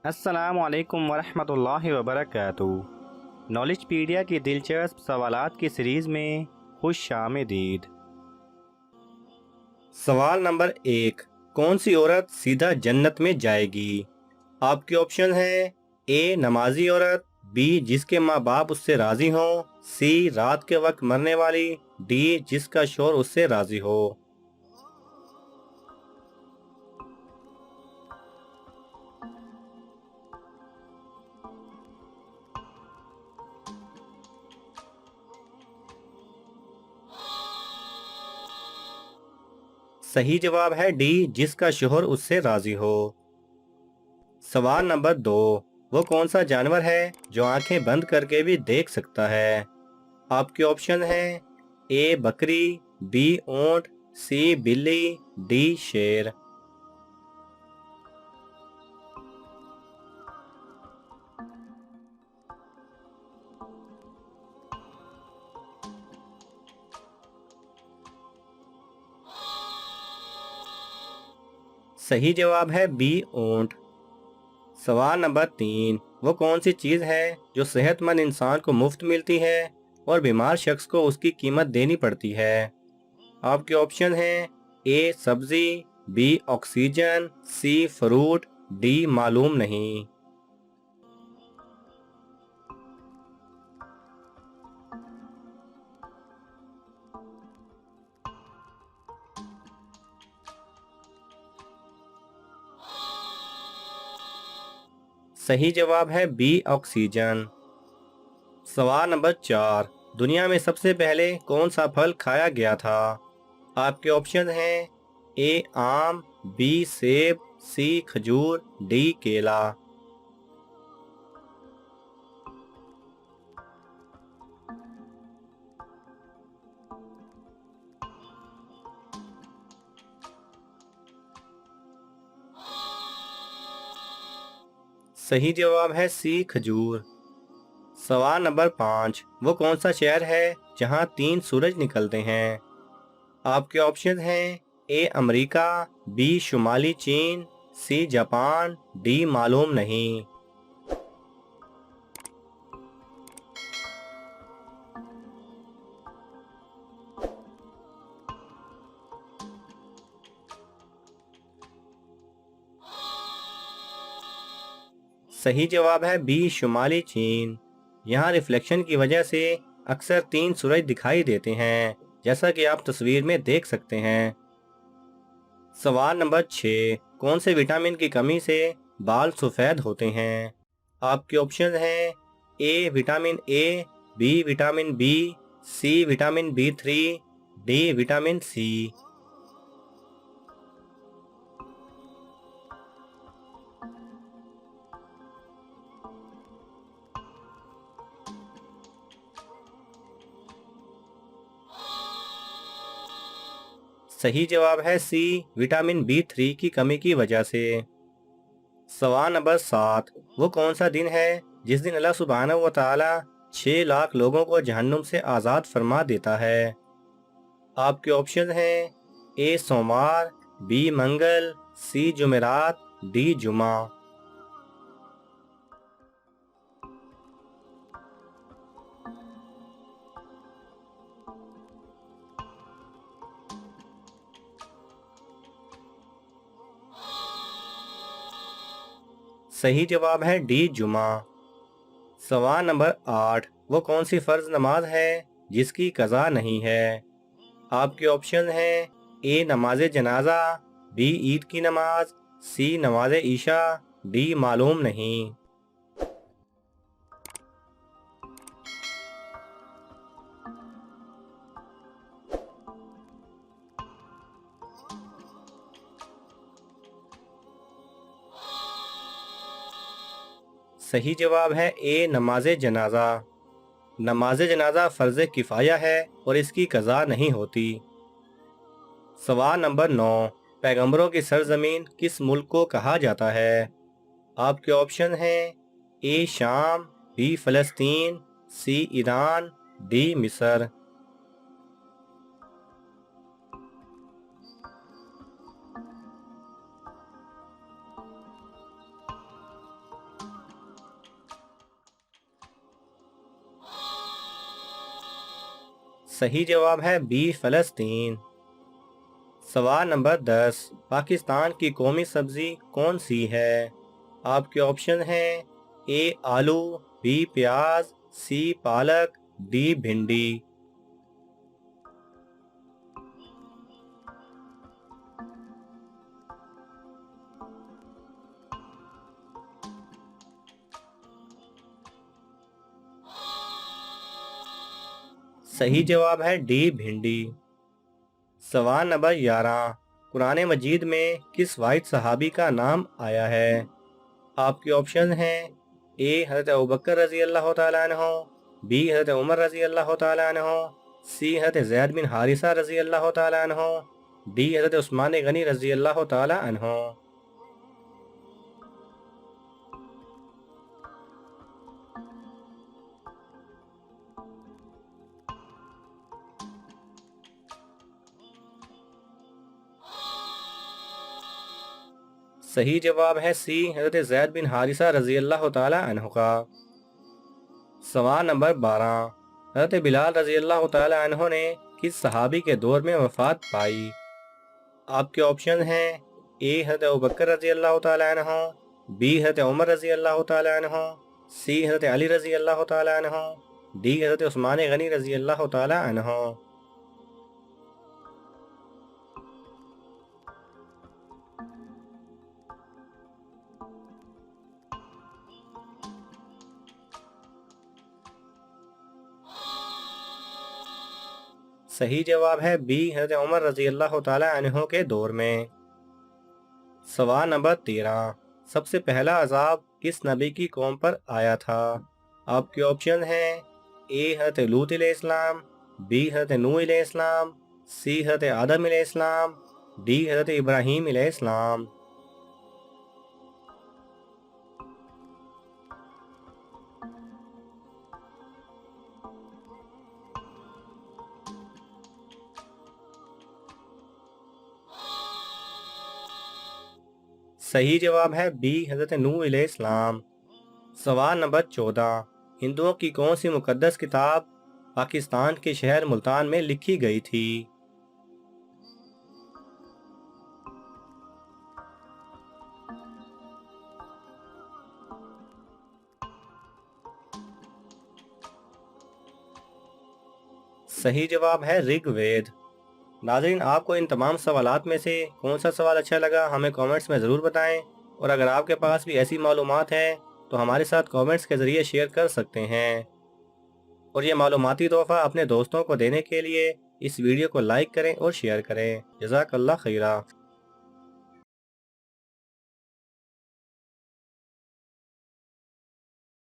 अस्सलाम वालेकुम वरहमतुल्लाहि वबरकातुहू। नॉलेजपीडिया की दिलचस्प सवालात की सीरीज़ में खुश आमदीद। सवाल नंबर 1। कौन सी औरत सीधा जन्नत में जाएगी? आपके ऑप्शन हैं ए नमाजी औरत, बी जिसके माँ बाप उससे राजी हों, सी रात के वक्त मरने वाली, डी जिसका शौहर उससे राजी हो। सही जवाब है डी जिसका शौहर उससे राजी हो। सवाल नंबर 2। वो कौन सा जानवर है जो आंखें बंद करके भी देख सकता है? आपके ऑप्शन हैं ए बकरी, बी ऊंट, सी बिल्ली, डी शेर। सही जवाब है बी ऊंट। सवाल नंबर 3। वो कौन सी चीज है जो सेहतमंद इंसान को मुफ्त मिलती है और बीमार शख्स को उसकी कीमत देनी पड़ती है? आपके ऑप्शन हैं ए सब्जी, बी ऑक्सीजन, सी फ्रूट, डी मालूम नहीं। सही जवाब है बी ऑक्सीजन। सवाल नंबर 4। दुनिया में सबसे पहले कौन सा फल खाया गया था? आपके ऑप्शन हैं ए आम, बी सेब, सी खजूर, डी केला। सही जवाब है सी खजूर। सवाल नंबर 5। वो कौन सा शहर है जहां 3 सूरज निकलते हैं? आपके ऑप्शन हैं ए अमेरिका, बी शुमाली चीन, सी जापान, डी मालूम नहीं। सही जवाब है बी शुमाली चीन। यहाँ रिफ्लेक्शन की वजह से अक्सर 3 सूरज दिखाई देते हैं, जैसा कि आप तस्वीर में देख सकते हैं। सवाल नंबर 6। कौन से विटामिन की कमी से बाल सफेद होते हैं? आपके ऑप्शन हैं A vitamin A, B vitamin B, C vitamin B 3, D vitamin C. सही जवाब है सी विटामिन बी 3 की कमी की वजह से। सवाल नंबर 7। वो कौन सा दिन है जिस दिन अल्लाह सुब्हानहू व तआला 6 लाख लोगों को जहन्नुम से आज़ाद फरमा देता है? आपके ऑप्शन हैं ए सोमवार, बी मंगल, सी जुमेरात, डी जुमा। सही जवाब है डी जुमा। सवाल नंबर 8। वो कौन सी फर्ज नमाज है जिसकी कज़ा नहीं है? आपके ऑप्शन हैं ए नमाज जनाजा, बी ईद की नमाज, सी नमाज ईशा, डी मालूम नहीं। सही जवाब है ए नमाज जनाजा। नमाज जनाजा फ़र्ज़ किफ़ाया है और इसकी कज़ा नहीं होती। सवाल नंबर 9। पैगंबरों की सरजमीन किस मुल्क को कहा जाता है? आपके ऑप्शन हैं ए शाम, बी फ़लस्तीन, सी ईरान, डी मिस्र। सही जवाब है बी फ़लस्तीन। सवाल नंबर 10, पाकिस्तान की कौमी सब्जी कौन सी है? आपके ऑप्शन हैं ए आलू, बी प्याज, सी पालक, डी भिंडी। सही जवाब है डी भिंडी। सवाल नंबर 11, कुरान मजीद में किस वाहिद सहाबी का नाम आया है? आपके ऑप्शन हैं ए हज़रत अबू बकर रजी अल्लाह तआला अन्हु, बी हज़रत उमर रजी अल्लाह तआला अन्हु, सी हज़रत ज़ैद बिन हारिसा रजी अल्लाह तआला अन्हु, डी हज़रत उस्मान गनी रजी अल्लाह तआला अन्हु। सही जवाब है सी हज़रत ज़ैद बिन हारिसा रजी अल्लाह तआला अन्हु का। सवाल नंबर 12, हज़रत बिलाल रजी अल्लाह तआला अन्हु ने किस सहाबी के दौर में वफात पाई? आपके ऑप्शन हैं ए हज़रत अबू बकर रजी अल्लाह तआला अन्हु, बी हज़रत उमर रजी अल्लाह तआला अन्हु, सी हज़रत अली रजी अल्लाह तआला अन्हु, डी हज़रत उस्मान गनी रजी अल्लाह तआला अन्हु। सही जवाब है बी हज़रत उमर रजी अल्लाह तआला अन्हु के दौर में। सवाल नंबर 13, सबसे पहला अजाब किस नबी की कौम पर आया था? आपके ऑप्शन हैं ए हज़रत लूत अलैहिस्सलाम, बी हज़रत नूह अलैहिस्सलाम, सी हज़रत आदम अलैहिस्सलाम, डी हज़रत इब्राहीम अलैहिस्सलाम। सही जवाब है बी हज़रत नूह अलैहिस्सलाम। सवाल नंबर 14, हिंदुओं की कौन सी मुकद्दस किताब पाकिस्तान के शहर मुल्तान में लिखी गई थी? सही जवाब है ऋग्वेद। नाज़रीन, आपको इन तमाम सवालात में से कौन सा सवाल अच्छा लगा हमें कमेंट्स में ज़रूर बताएं, और अगर आपके पास भी ऐसी मालूमात हैं तो हमारे साथ कमेंट्स के ज़रिए शेयर कर सकते हैं। और ये मालूमाती तोहफ़ा अपने दोस्तों को देने के लिए इस वीडियो को लाइक करें और शेयर करें। जज़ाकल्लाह खैरा।